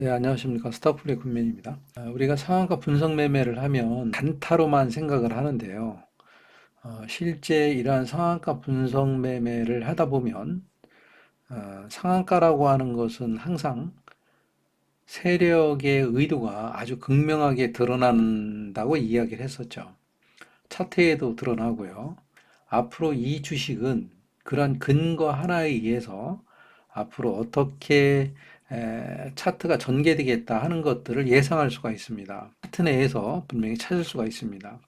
네, 안녕하십니까. 스타프의 군맨입니다. 우리가 상한가 분석 매매를 하면 단타로만 생각을 하는데요. 실제 이러한 상한가 분석 매매를 하다 보면 상한가라고 하는 것은 항상 세력의 의도가 아주 극명하게 드러난다고 이야기를 했었죠. 차트에도 드러나고요. 앞으로 이 주식은 그런 근거 하나에 의해서 앞으로 어떻게 차트가 전개되겠다 하는 것들을 예상할 수가 있습니다. 차트 내에서 분명히 찾을 수가 있습니다.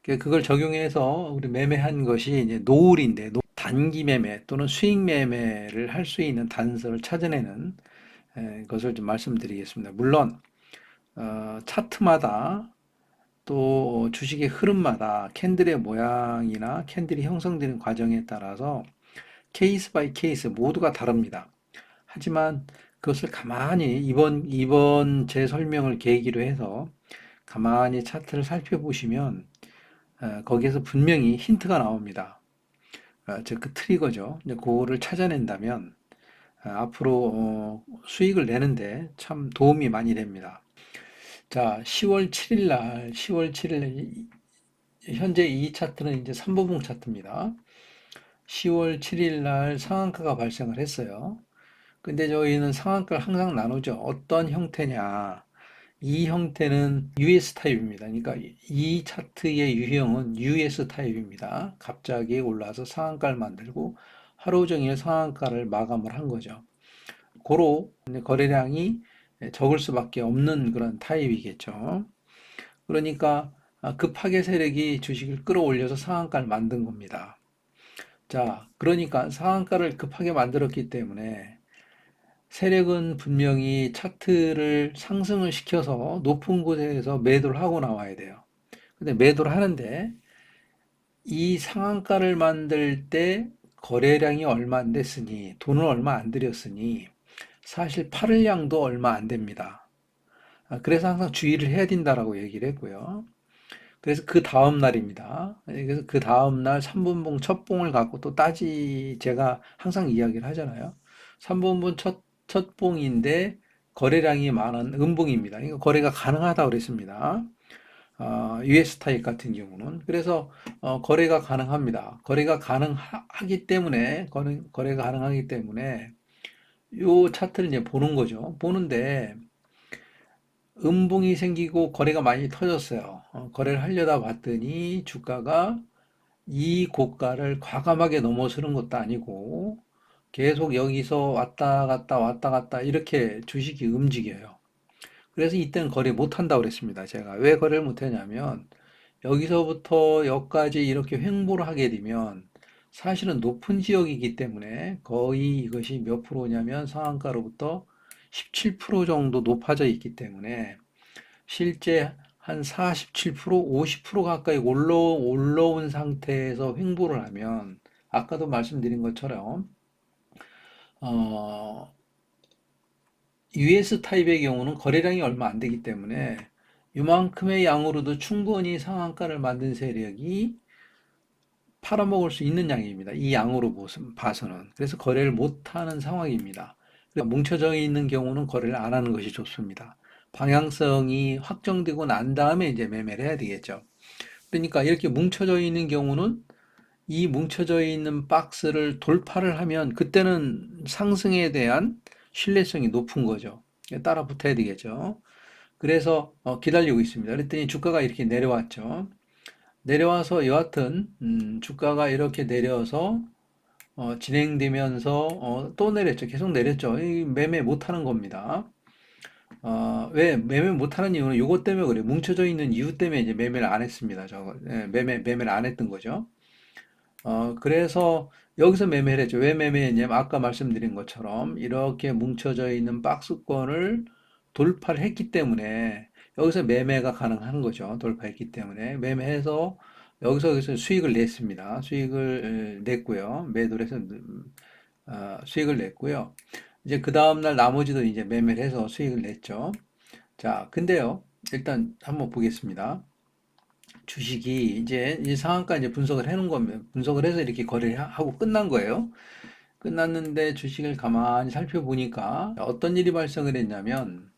그걸 적용해서 우리 매매한 것이 이제 노을인데 단기 매매 또는 수익 매매를 할 수 있는 단서를 찾아내는 것을 좀 말씀드리겠습니다. 물론 차트마다 또 주식의 흐름마다 캔들의 모양이나 캔들이 형성되는 과정에 따라서 케이스 바이 케이스 모두가 다릅니다. 하지만 그것을 가만히 이번 제 설명을 계기로 해서 가만히 차트를 살펴보시면 거기에서 분명히 힌트가 나옵니다. 즉 그 트리거죠. 이제 그거를 찾아낸다면 앞으로 수익을 내는데 참 도움이 많이 됩니다. 자, 10월 7일 날 현재 이 차트는 이제 3분봉 차트입니다. 10월 7일 날 상한가가 발생을 했어요. 근데 저희는 상한가를 항상 나누죠. 어떤 형태냐. 이 형태는 US 타입입니다. 그러니까 이 차트의 유형은 US 타입입니다. 갑자기 올라서 상한가를 만들고 하루 종일 상한가를 마감을 한 거죠. 고로 거래량이 적을 수밖에 없는 그런 타입이겠죠. 그러니까 급하게 세력이 주식을 끌어올려서 상한가를 만든 겁니다. 자, 그러니까 상한가를 급하게 만들었기 때문에 세력은 분명히 차트를 상승을 시켜서 높은 곳에서 매도를 하고 나와야 돼요. 근데 매도를 하는데 이 상한가를 만들 때 거래량이 얼마 안 됐으니 돈을 얼마 안 들였으니 사실 팔을 양도 얼마 안 됩니다. 그래서 항상 주의를 해야 된다라고 얘기를 했고요. 그래서 그 다음 날입니다. 그래서 그 다음 날 3분봉 첫 봉을 갖고 또 제가 항상 이야기를 하잖아요. 3분봉 첫 봉인데 거래량이 많은 음봉입니다. 그러니까 거래가 가능하다고 그랬습니다. US 타입 같은 경우는. 그래서 거래가 가능합니다. 거래가 가능하기 때문에, 거래가 가능하기 때문에 요 차트를 이제 보는 거죠. 보는데 음봉이 생기고 거래가 많이 터졌어요. 거래를 하려다 봤더니 주가가 이 고가를 과감하게 넘어서는 것도 아니고 계속 여기서 왔다 갔다 왔다 갔다 이렇게 주식이 움직여요. 그래서 이때는 거래 못 한다고 그랬습니다. 제가 왜 거래를 못 하냐면 여기서부터 여기까지 이렇게 횡보를 하게 되면 사실은 높은 지역이기 때문에 거의 이것이 몇 프로냐면 상한가로부터 17% 정도 높아져 있기 때문에 실제 한 47%, 50% 가까이 올라온 상태에서 횡보를 하면 아까도 말씀드린 것처럼 어, US 타입의 경우는 거래량이 얼마 안 되기 때문에 이만큼의 양으로도 충분히 상한가를 만든 세력이 팔아먹을 수 있는 양입니다. 이 양으로 봐서는. 그래서 거래를 못하는 상황입니다. 그러니까 뭉쳐져 있는 경우는 거래를 안 하는 것이 좋습니다. 방향성이 확정되고 난 다음에 이제 매매를 해야 되겠죠. 그러니까 이렇게 뭉쳐져 있는 경우는 이 뭉쳐져 있는 박스를 돌파를 하면 그때는 상승에 대한 신뢰성이 높은 거죠. 따라 붙어야 되겠죠. 그래서 기다리고 있습니다. 그랬더니 주가가 이렇게 내려왔죠. 내려와서 여하튼 주가가 이렇게 내려서 진행되면서 또 내렸죠. 계속 내렸죠. 이 매매 못하는 겁니다. 왜 매매 못하는 이유는 이것 때문에 그래요. 뭉쳐져 있는 이유 때문에 이제 매매를 안 했습니다. 매매를 안 했던 거죠. 그래서 여기서 매매를 했죠. 왜 매매했냐면 아까 말씀드린 것처럼 이렇게 뭉쳐져 있는 박스권을 돌파를 했기 때문에 여기서 매매가 가능한 거죠. 돌파했기 때문에 매매해서 여기서 수익을 냈습니다. 수익을 냈고요. 매도를 해서 수익을 냈고요. 이제 그 다음날 나머지도 이제 매매를 해서 수익을 냈죠. 자, 근데요. 일단 한번 보겠습니다. 주식이 이제 이 상한가 이제 분석을 해놓은 거면 분석을 해서 이렇게 거래를 하고 끝난 거예요. 끝났는데 주식을 가만히 살펴보니까 어떤 일이 발생을 했냐면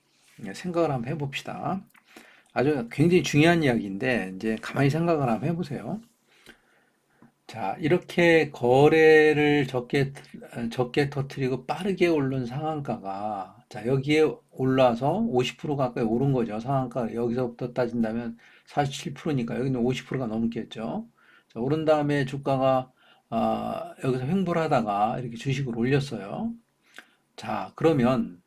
생각을 한번 해봅시다. 아주 굉장히 중요한 이야기인데 이제 가만히 생각을 한번 해보세요. 자, 이렇게 거래를 적게 터트리고 빠르게 오른 상한가가, 자, 여기에 올라서 50% 가까이 오른 거죠. 상한가 여기서부터 따진다면 47%니까 여기는 50%가 넘겠죠. 자, 오른 다음에 주가가 여기서 횡보를 하다가 이렇게 주식을 올렸어요. 자, 그러면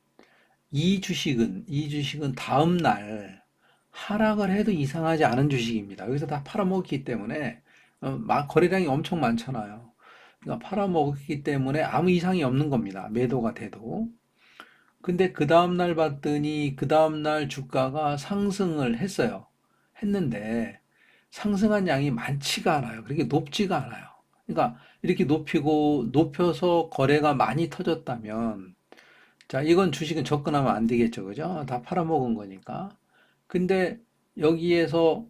이 주식은 다음 날 하락을 해도 이상하지 않은 주식입니다. 여기서 다 팔아먹기 때문에 거래량이 엄청 많잖아요. 그러니까 팔아먹기 때문에 아무 이상이 없는 겁니다. 매도가 돼도. 근데 그 다음날 봤더니 그 다음날 주가가 상승을 했어요. 했는데 상승한 양이 많지가 않아요. 그렇게 높지가 않아요. 그러니까 이렇게 높여서 거래가 많이 터졌다면 자, 이건 주식은 접근하면 안 되겠죠. 그죠? 다 팔아먹은 거니까. 근데 여기에서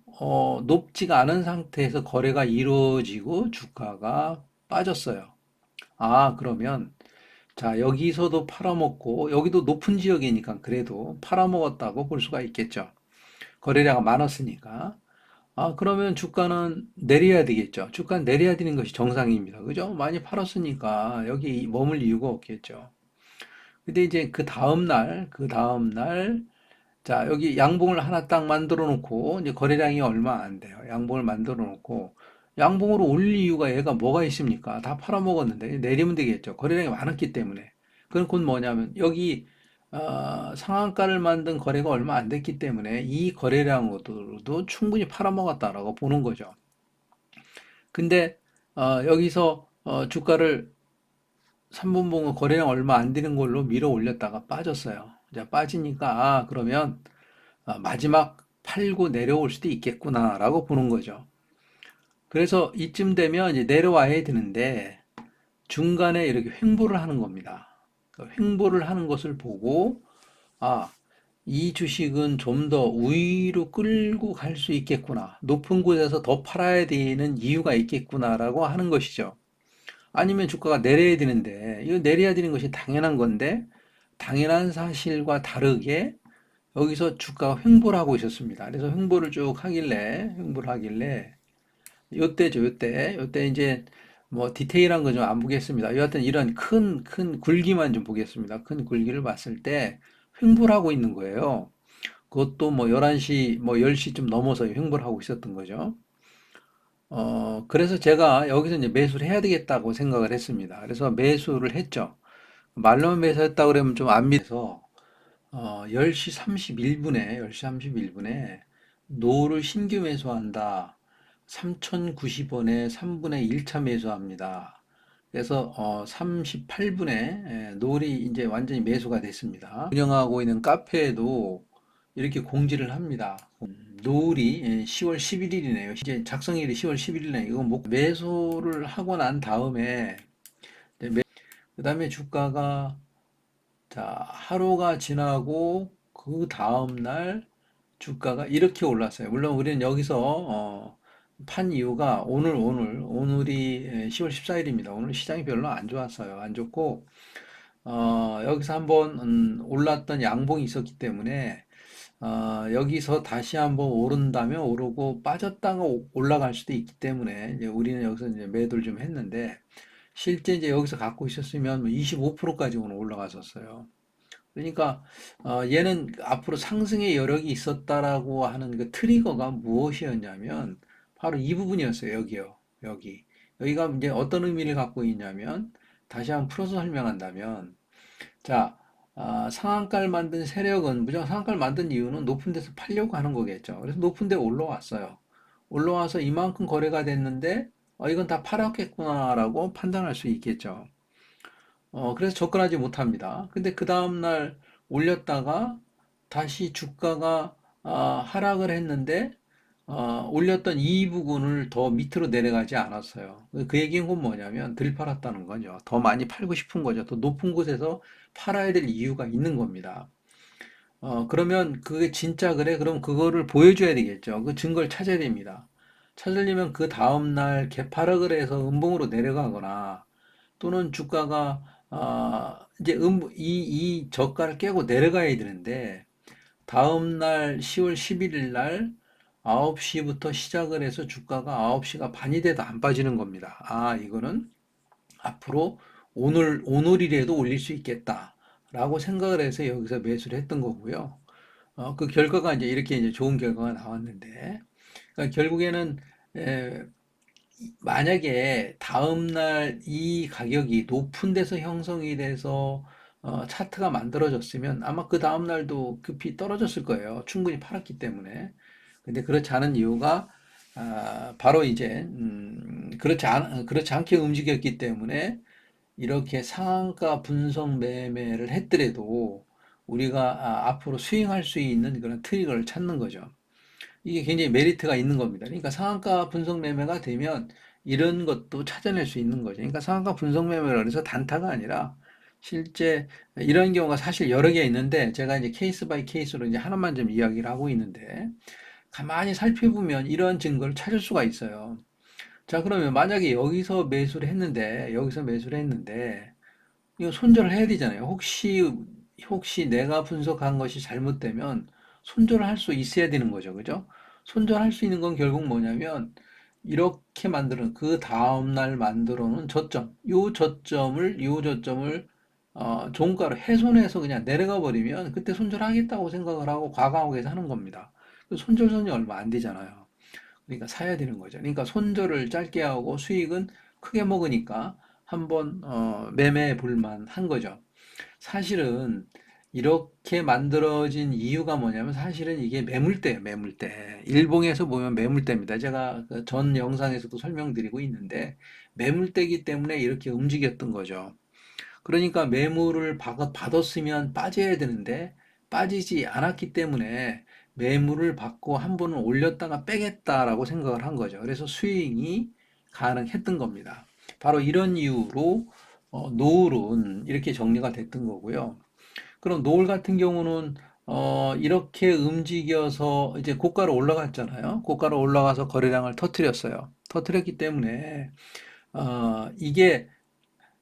높지가 않은 상태에서 거래가 이루어지고 주가가 빠졌어요. 아, 그러면 자, 여기서도 팔아먹고 여기도 높은 지역이니까 그래도 팔아먹었다고 볼 수가 있겠죠. 거래량이 많았으니까. 아, 그러면 주가는 내려야 되겠죠. 주가는 내려야 되는 것이 정상입니다. 그죠? 많이 팔았으니까 여기 머물 이유가 없겠죠. 근데 이제 그 다음 날, 자, 여기 양봉을 하나 딱 만들어 놓고, 이제 거래량이 얼마 안 돼요. 양봉을 만들어 놓고, 양봉으로 올릴 이유가 얘가 뭐가 있습니까? 다 팔아먹었는데, 내리면 되겠죠. 거래량이 많았기 때문에. 그건 곧 뭐냐면, 여기, 상한가를 만든 거래가 얼마 안 됐기 때문에, 이 거래량으로도 충분히 팔아먹었다라고 보는 거죠. 근데, 여기서, 주가를 3분봉은 거래량 얼마 안 되는 걸로 밀어 올렸다가 빠졌어요. 이제 빠지니까, 그러면 마지막 팔고 내려올 수도 있겠구나라고 보는 거죠. 그래서 이쯤 되면 이제 내려와야 되는데 중간에 이렇게 횡보를 하는 겁니다. 그 횡보를 하는 것을 보고 아, 이 주식은 좀 더 위로 끌고 갈 수 있겠구나. 높은 곳에서 더 팔아야 되는 이유가 있겠구나라고 하는 것이죠. 아니면 주가가 내려야 되는데 이거 내려야 되는 것이 당연한 건데 당연한 사실과 다르게 여기서 주가가 횡보를 하고 있었습니다. 그래서 횡보를 하길래 요때죠, 요때 이제 뭐 디테일한 거 좀 안 보겠습니다. 여하튼 이런 큰 굴기만 좀 보겠습니다. 큰 굴기를 봤을 때 횡보를 하고 있는 거예요. 그것도 뭐 11시, 뭐 10시쯤 넘어서 횡보를 하고 있었던 거죠. 그래서 제가 여기서 이제 매수를 해야 되겠다고 생각을 했습니다. 그래서 매수를 했죠. 말로만 매수했다 그러면 좀 안 믿어서 10시 31분에, 10시 31분에 노를 신규 매수한다. 3,090원에 3분의 1차 매수합니다. 그래서 38분에 노을이 이제 완전히 매수가 됐습니다. 운영하고 있는 카페에도 이렇게 공지를 합니다. 노을이 10월 11일이네요. 이제 작성일이 10월 11일이네. 이거 매수를 하고 난 다음에 그다음에 주가가 자, 하루가 지나고 그 다음 날 주가가 이렇게 올랐어요. 물론 우리는 여기서 판 이유가 오늘이 10월 14일입니다. 오늘 시장이 별로 안 좋았어요. 안 좋고 여기서 한번 올랐던 양봉이 있었기 때문에 여기서 다시 한번 오른다면 오르고 빠졌다가 올라갈 수도 있기 때문에 이제 우리는 여기서 이제 매도를 좀 했는데 실제 이제 여기서 갖고 있었으면 25%까지 오늘 올라갔었어요. 그러니까 얘는 앞으로 상승의 여력이 있었다라고 하는 그 트리거가 무엇이었냐면 바로 이 부분이었어요. 여기요. 여기가 이제 어떤 의미를 갖고 있냐면 다시 한번 풀어서 설명한다면 자, 상한가를 만든 세력은 무조건 상한가를 만든 이유는 높은 데서 팔려고 하는 거겠죠. 그래서 높은 데 올라왔어요. 올라와서 이만큼 거래가 됐는데 이건 다 팔았겠구나라고 판단할 수 있겠죠. 그래서 접근하지 못합니다. 근데 그 다음날 올렸다가 다시 주가가 하락을 했는데 올렸던 이 부분을 더 밑으로 내려가지 않았어요. 그 얘기는 건 뭐냐면 덜 팔았다는 거죠. 더 많이 팔고 싶은 거죠. 더 높은 곳에서 팔아야 될 이유가 있는 겁니다. 그러면 그게 진짜 그래? 그럼 그거를 보여줘야 되겠죠. 그 증거를 찾아야 됩니다. 찾으려면 그 다음날 개파락을 해서 음봉으로 내려가거나 또는 주가가 이제 이 저가를 깨고 내려가야 되는데 다음 날 10월 11일 날 9시부터 시작을 해서 주가가 9시가 반이 돼도 안 빠지는 겁니다. 아, 이거는 앞으로 오늘이라도 올릴 수 있겠다라고 생각을 해서 여기서 매수를 했던 거고요. 그 결과가 이제 이렇게 이제 좋은 결과가 나왔는데, 그러니까 결국에는 에, 만약에 다음날 이 가격이 높은 데서 형성이 돼서 차트가 만들어졌으면 아마 그 다음날도 급히 떨어졌을 거예요. 충분히 팔았기 때문에. 근데 그렇지 않은 이유가 바로 이제 그렇지 않게 움직였기 때문에 이렇게 상한가 분석 매매를 했더라도 우리가 앞으로 스윙할 수 있는 그런 트리거를 찾는 거죠. 이게 굉장히 메리트가 있는 겁니다. 그러니까 상한가 분석 매매가 되면 이런 것도 찾아낼 수 있는 거죠. 그러니까 상한가 분석 매매라 해서 단타가 아니라 실제 이런 경우가 사실 여러 개 있는데 제가 이제 케이스 바이 케이스로 이제 하나만 좀 이야기를 하고 있는데 가만히 살펴보면 이런 증거를 찾을 수가 있어요. 자, 그러면 만약에 여기서 매수를 했는데 이거 손절을 해야 되잖아요. 혹시 내가 분석한 것이 잘못되면 손절을 할 수 있어야 되는 거죠. 그죠? 손절할 수 있는 건 결국 뭐냐면 이렇게 만드는 그 다음날 만들어 놓은 요 저점을 종가로 훼손해서 그냥 내려가 버리면 그때 손절하겠다고 생각을 하고 과감하게 사는 겁니다. 그 손절선이 얼마 안 되잖아요. 그러니까 사야 되는 거죠. 그러니까 손절을 짧게 하고 수익은 크게 먹으니까 한번 매매해 볼 만한 거죠. 사실은 이렇게 만들어진 이유가 뭐냐면 사실은 이게 매물대예요, 매물대. 일봉에서 보면 매물대입니다. 제가 그전 영상에서도 설명드리고 있는데 매물대이기 때문에 이렇게 움직였던 거죠. 그러니까 매물을 받았으면 빠져야 되는데 빠지지 않았기 때문에 매물을 받고 한 번은 올렸다가 빼겠다라고 생각을 한 거죠. 그래서 스윙이 가능했던 겁니다. 바로 이런 이유로 노을은 이렇게 정리가 됐던 거고요. 그럼 노을 같은 경우는 이렇게 움직여서 이제 고가로 올라갔잖아요. 고가로 올라가서 거래량을 터뜨렸어요. 터뜨렸기 때문에 이게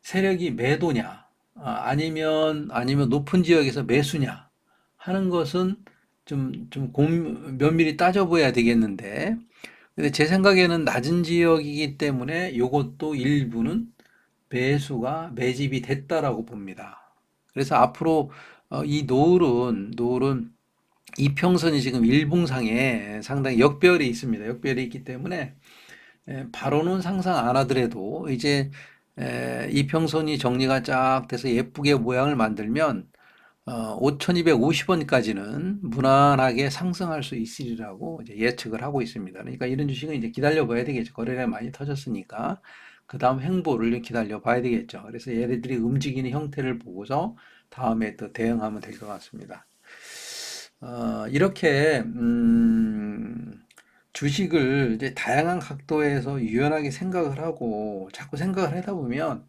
세력이 매도냐, 아니면 높은 지역에서 매수냐 하는 것은 면밀히 따져봐야 되겠는데, 근데 제 생각에는 낮은 지역이기 때문에 이것도 일부는 매집이 됐다라고 봅니다. 그래서 앞으로 이 노을은 이평선이 지금 일봉상에 상당히 역별이 있습니다. 역별이 있기 때문에 바로는 상상 안 하더라도 이제 이평선이 정리가 쫙 돼서 예쁘게 모양을 만들면 5,250원까지는 무난하게 상승할 수 있으리라고 이제 예측을 하고 있습니다. 그러니까 이런 주식은 이제 기다려 봐야 되겠죠. 거래량이 많이 터졌으니까 그 다음 행보를 기다려 봐야 되겠죠. 그래서 얘네들이 움직이는 형태를 보고서 다음에 또 대응하면 될 것 같습니다. 이렇게 주식을 이제 다양한 각도에서 유연하게 생각을 하고 자꾸 생각을 하다 보면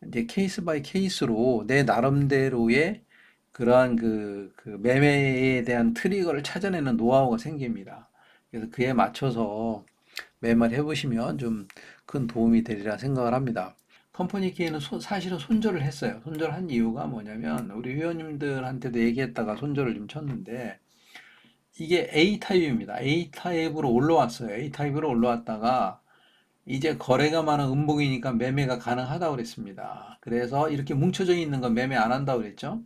이제 케이스 바이 케이스로 내 나름대로의 그러한 그 매매에 대한 트리거를 찾아내는 노하우가 생깁니다. 그래서 그에 맞춰서 매매를 해보시면 좀 큰 도움이 되리라 생각을 합니다. 컴퍼니 K는 사실은 손절을 했어요. 손절한 이유가 뭐냐면 우리 회원님들한테도 얘기했다가 손절을 좀 쳤는데 이게 A타입입니다. A타입으로 올라왔어요. A타입으로 올라왔다가 이제 거래가 많은 음봉이니까 매매가 가능하다고 그랬습니다. 그래서 이렇게 뭉쳐져 있는 건 매매 안 한다고 그랬죠.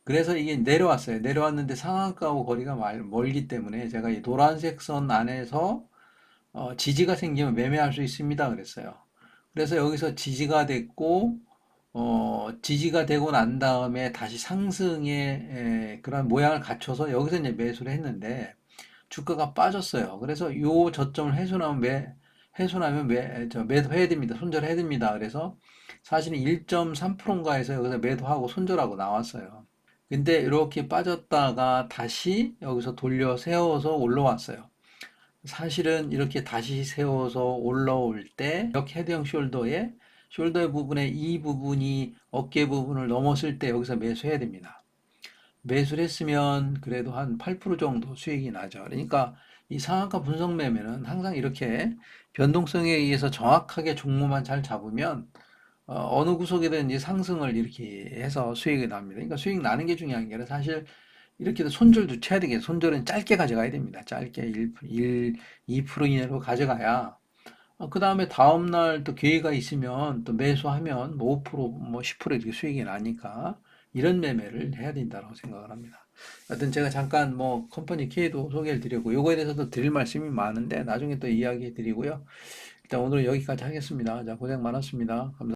그래서 이게 내려왔어요. 내려왔는데 상한가하고 거리가 멀기 때문에 제가 이 노란색 선 안에서 지지가 생기면 매매할 수 있습니다. 그랬어요. 그래서 여기서 지지가 됐고, 지지가 되고 난 다음에 다시 상승의 그런 모양을 갖춰서 여기서 이제 매수를 했는데 주가가 빠졌어요. 그래서 요 저점을 훼손하면 매도해야 됩니다. 손절해야 됩니다. 그래서 사실은 1.3%인가 해서 여기서 매도하고 손절하고 나왔어요. 근데 이렇게 빠졌다가 다시 여기서 돌려 세워서 올라왔어요. 사실은 이렇게 다시 세워서 올라올 때 이렇게 헤드형 숄더의 부분에 이 부분이 어깨 부분을 넘었을 때 여기서 매수해야 됩니다. 매수를 했으면 그래도 한 8% 정도 수익이 나죠. 그러니까 이 상한가 분석 매매는 항상 이렇게 변동성에 의해서 정확하게 종목만 잘 잡으면 어느 구석이든지 상승을 이렇게 해서 수익이 납니다. 그러니까 수익 나는 게 중요한 게 아니라 사실 이렇게 손절도 쳐야 되겠죠. 손절은 짧게 가져가야 됩니다. 짧게 2% 이내로 가져가야 그 다음에 다음날 또 기회가 있으면 또 매수하면 뭐 5%, 뭐 10% 이렇게 수익이 나니까 이런 매매를 해야 된다고 생각을 합니다. 하여튼 제가 잠깐 뭐 컴퍼니 K도 소개를 드리고 요거에 대해서도 드릴 말씀이 많은데 나중에 또 이야기 드리고요. 일단 오늘 여기까지 하겠습니다. 자, 고생 많았습니다. 감사합니다.